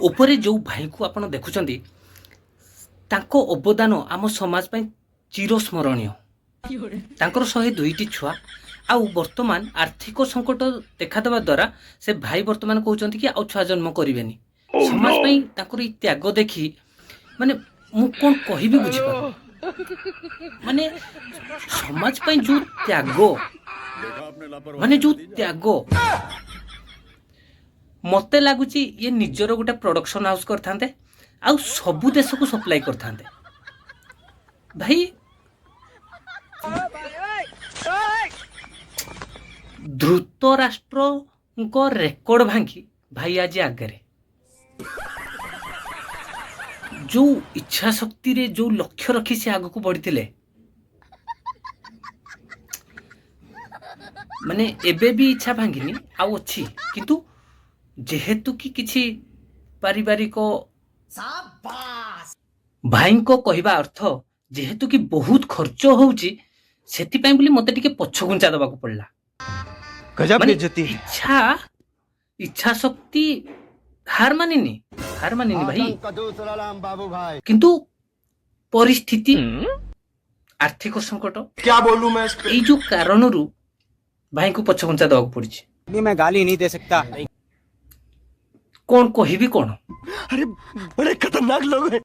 उपरे जो भाई को आपण देखुचंदी तांको अवदान आम समाज पई चिरस्मरणीय। तांकर 102टी छुआ आउ वर्तमान आर्थिक संकट देखादेवा द्वारा से भाई वर्तमान कहते कि आउ छुआ जन्म करेनि। समाज पई तांकर ई त्याग देखी माने मु कोन कहिबी बुझी पार माने समाज पई जो त्याग माने जो त्याग मते लागुची ये निजर गोटे प्रोडक्शन हाउस करथांते आउ सबु देश को सप्लाई करथांते। भाई ध्रुत राष्ट्र को रेकर्ड भांगी भाई आज आगे जो इच्छा शक्ति रे जो लक्ष्य रखी से आगु को बढ़ी माने एबे भी इच्छा भांगिनी आउ अच्छी किंतु जेहेतु कि किछि पारिवारिक भाई को कहवा अर्थ जेहेतु कि बहुत खर्च होउची सेति पई बोली मते टिके पछ गुंचा दबा को पड़ला। गजब माने बेइज्जती है। इच्छा शक्ति हार मानिनी भाई किंतु परिस्थिति आर्थिक संकट क्या बोलूं मैं इस पे? ये जो कारण रु भाई को पछ गुंचा दबा को पड़ी। मैं गाली नहीं दे सकता। कौन कहबी कौन अरे बड़े खतरनाक लोग हैं।